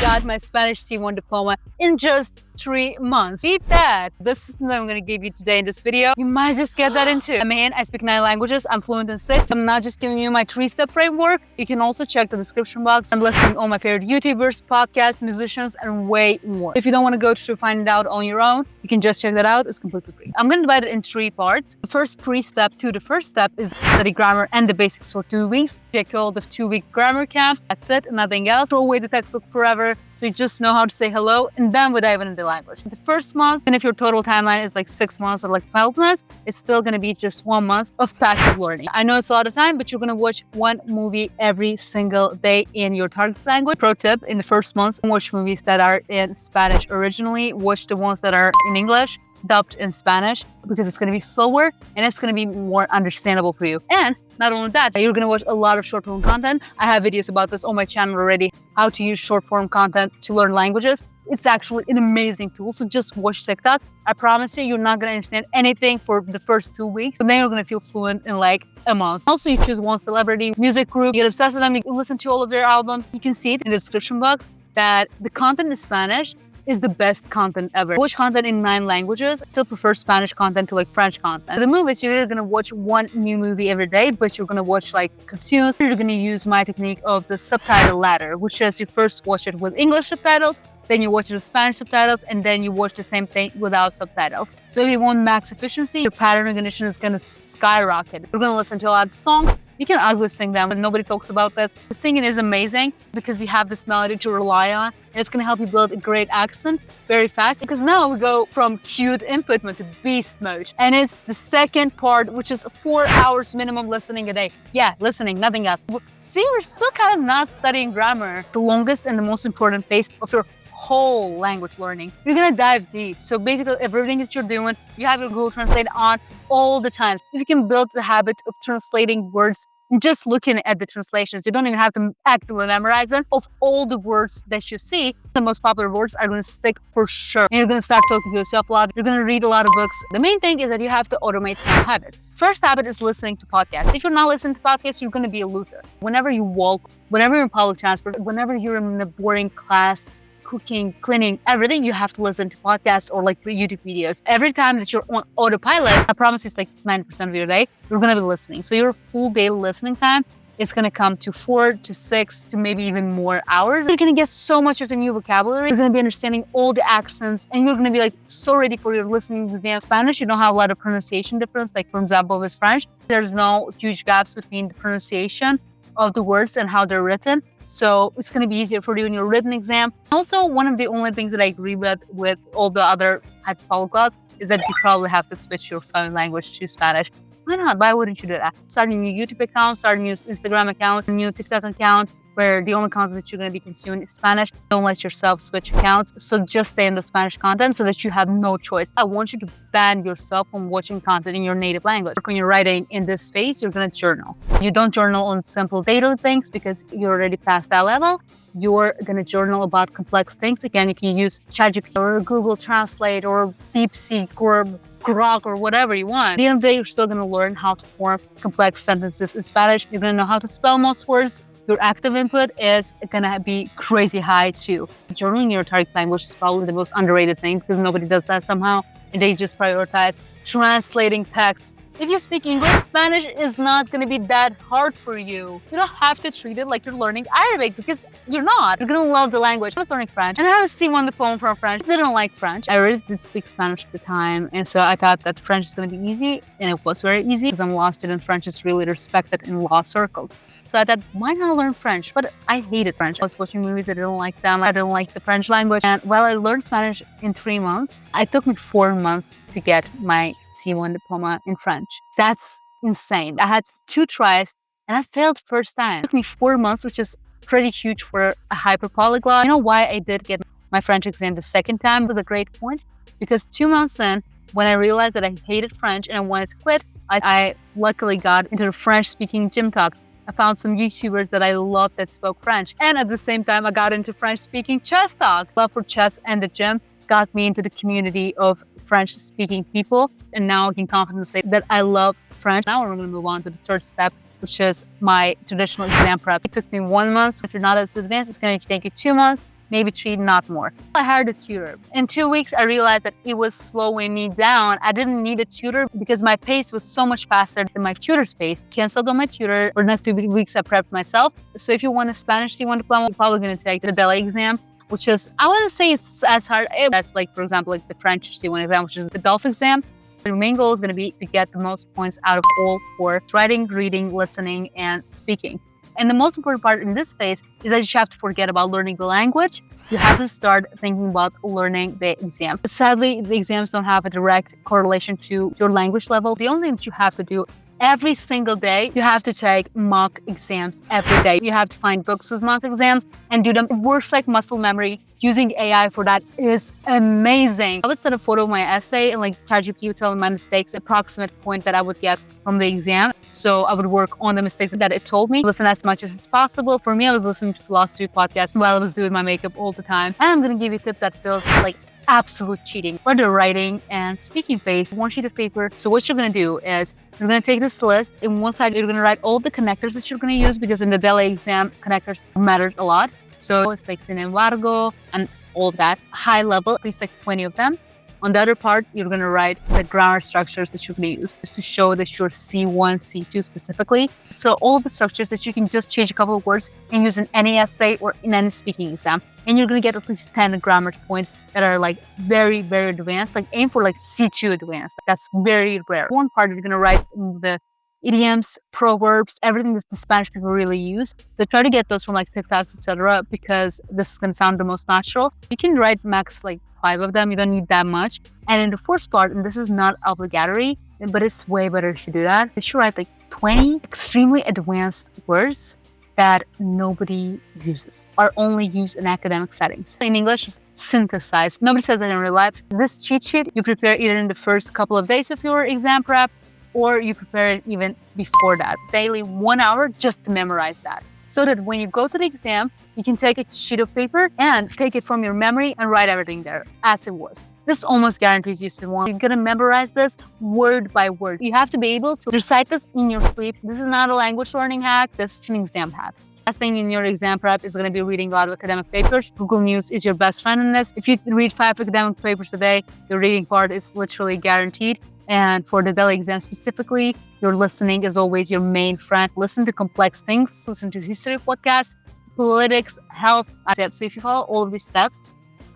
got my Spanish C1 diploma in just 3 months. Beat that! The system that I'm going to give you today in this video, you might just get that into. I'm Mehin, I speak 9 languages, I'm fluent in 6. I'm not just giving you my 3-step framework. You can also check the description box. I'm listing all my favorite YouTubers, podcasts, musicians, and way more. If you don't want to go to find it out on your own, you can just check that out. It's completely free. I'm going to divide it in 3 parts. The first pre-step to the first step is study grammar and the basics for 2 weeks. Take hold of 2-week grammar camp. That's it, nothing else. Throw away the textbook forever, so you just know how to say hello, and then we dive into the language. The first month, and if your total timeline is like 6 months or like 12 months, it's still gonna be just 1 month of passive learning. I know it's a lot of time, but you're gonna watch 1 movie every single day in your target language. Pro tip, in the first month, watch movies that are in Spanish originally. Watch the ones that are in English, dubbed in Spanish, because it's going to be slower and it's going to be more understandable for you. And not only that, you're going to watch a lot of short form content. I have videos about this on my channel already, how to use short form content to learn languages. It's actually an amazing tool, so just watch TikTok. I promise you, you're not going to understand anything for the first 2 weeks, but then you're going to feel fluent in like a month. Also, you choose one celebrity, music group, you get obsessed with them, you listen to all of their albums. You can see it in the description box that the content in Spanish is the best content ever. Watch content in 9 languages. I still prefer Spanish content to like French content. The movies, you're either gonna watch 1 new movie every day, but you're gonna watch like cartoons. You're gonna use my technique of the subtitle ladder, which is you first watch it with English subtitles, then you watch it with Spanish subtitles, and then you watch the same thing without subtitles. So if you want max efficiency, your pattern recognition is gonna skyrocket. You're gonna listen to a lot of songs. You can ugly sing them, but nobody talks about this. Singing is amazing because you have this melody to rely on, and it's gonna help you build a great accent very fast. Because now we go from cute input mode to beast mode. And it's the second part, which is 4 hours minimum listening a day. Yeah, listening, nothing else. See, we're still kind of not studying grammar. The longest and the most important phase of your whole language learning. You're gonna dive deep. So basically everything that you're doing, you have your Google Translate on all the time. If you can build the habit of translating words and just looking at the translations, you don't even have to actively memorize them. Of all the words that you see, the most popular words are gonna stick for sure. And you're gonna start talking to yourself a lot. You're gonna read a lot of books. The main thing is that you have to automate some habits. First habit is listening to podcasts. If you're not listening to podcasts, you're gonna be a loser. Whenever you walk, whenever you're in public transport, whenever you're in a boring class, cooking, cleaning, everything, you have to listen to podcasts or like YouTube videos. Every time that you're on autopilot, I promise it's like 90% of your day, you're gonna be listening. So your full daily listening time is gonna come to 4 to 6 to maybe even more hours. You're gonna get so much of the new vocabulary. You're gonna be understanding all the accents, and you're gonna be like so ready for your listening exam. Spanish, you don't have a lot of pronunciation difference. Like for example, with French, there's no huge gaps between the pronunciation of the words and how they're written. So it's going to be easier for you in your written exam. Also, one of the only things that I agree with all the other hyperpolyglots is that you probably have to switch your phone language to Spanish. Why not? Why wouldn't you do that? Start a new YouTube account, start a new Instagram account, a new TikTok account, where the only content that you're going to be consuming is Spanish. Don't let yourself switch accounts. So just stay in the Spanish content so that you have no choice. I want you to ban yourself from watching content in your native language. When you're writing in this phase, you're going to journal. You don't journal on simple daily things because you're already past that level. You're going to journal about complex things. Again, you can use ChatGPT or Google Translate or DeepSeek or Grok or whatever you want. At the end of the day, you're still going to learn how to form complex sentences in Spanish. You're going to know how to spell most words. Your active input is gonna be crazy high too. Journaling your target language is probably the most underrated thing because nobody does that somehow, and they just prioritize translating text. If you speak English, Spanish is not gonna be that hard for you. You don't have to treat it like you're learning Arabic because you're not. You're gonna love the language. I was learning French and I have a C1 diploma from French. I didn't like French. I really did speak Spanish at the time, and so I thought that French is gonna be easy, and it was very easy because I'm a law student. French is really respected in law circles. So I thought, why not learn French? But I hated French. I was watching movies, I didn't like them. I didn't like the French language. And while I learned Spanish in 3 months, it took me 4 months to get my C1 diploma in French. That's insane. I had 2 tries and I failed first time. It took me 4 months, which is pretty huge for a hyperpolyglot. You know why I did get my French exam the second time with a great point? Because 2 months in, when I realized that I hated French and I wanted to quit, I luckily got into the French-speaking gym talk. I found some YouTubers that I loved that spoke French. And at the same time, I got into French-speaking chess talk. Love for chess and the gym got me into the community of French-speaking people. And now I can confidently say that I love French. Now we're going to move on to the third step, which is my traditional exam prep. It took me 1 month. If you're not as advanced, it's going to take you 2 months. maybe 3, not more. I hired a tutor. In 2 weeks, I realized that it was slowing me down. I didn't need a tutor because my pace was so much faster than my tutor's pace. Canceled on my tutor. For the next 2 weeks, I prepped myself. So if you want a Spanish C1 diploma, you're probably going to take the DELE exam, which is, I wouldn't say it's as hard as, like, for example, like the French C1 exam, which is the DELF exam. The main goal is going to be to get the most points out of all 4: writing, reading, listening, and speaking. And the most important part in this phase is that you have to forget about learning the language. You have to start thinking about learning the exam. Sadly, the exams don't have a direct correlation to your language level. The only thing that you have to do every single day, you have to take mock exams every day. You have to find books with mock exams and do them. It works like muscle memory. Using AI for that is amazing. I would set a photo of my essay and, like, ChatGPT would tell me my mistakes, approximate point that I would get from the exam. So I would work on the mistakes that it told me. Listen as much as it's possible. For me, I was listening to philosophy podcasts while I was doing my makeup all the time. And I'm going to give you a tip that feels like absolute cheating for the writing and speaking phase. 1 sheet of paper. So what you're going to do is you're going to take this list. In one side, you're going to write all the connectors that you're going to use, because in the DELE exam, connectors matter a lot. So it's like sin embargo and all of that, high level, at least like 20 of them. On the other part, you're going to write the grammar structures that you're going to use just to show that you're C1, C2 specifically. So all the structures that you can just change a couple of words and use in any essay or in any speaking exam. And you're going to get at least 10 grammar points that are like very, very advanced. Like aim for like C2 advanced. That's very rare. One part, you're going to write the idioms, proverbs, everything that the Spanish people really use. So try to get those from like TikToks, etc., because this is going to sound the most natural. You can write max like 5 of them. You don't need that much. And in the first part, and this is not obligatory, but it's way better if you do that, you should write like 20 extremely advanced words that nobody uses, are only used in academic settings. In English, it's synthesized. Nobody says that in real life. This cheat sheet, you prepare either in the first couple of days of your exam prep, or you prepare it even before that. Daily 1 hour just to memorize that. So that when you go to the exam, you can take a sheet of paper and take it from your memory and write everything there as it was. This almost guarantees you to one. You're gonna memorize this word by word. You have to be able to recite this in your sleep. This is not a language learning hack, this is an exam hack. Last thing in your exam prep is gonna be reading a lot of academic papers. Google News is your best friend in this. If you read 5 academic papers a day, your reading part is literally guaranteed. And for the DELE exam specifically, your listening is always your main friend. Listen to complex things, listen to history podcasts, politics, health tips. So if you follow all of these steps,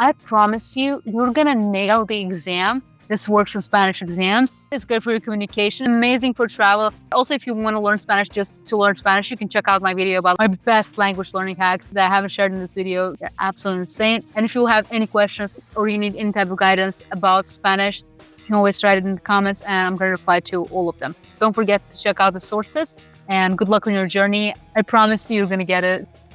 I promise you, you're gonna nail the exam. This works in Spanish exams. It's great for your communication, amazing for travel. Also, if you want to learn Spanish just to learn Spanish, you can check out my video about my best language learning hacks that I haven't shared in this video. They're absolutely insane. And if you have any questions or you need any type of guidance about Spanish, you can always write it in the comments and I'm going to reply to all of them. Don't forget to check out the sources and good luck on your journey. I promise you, you're going to get it.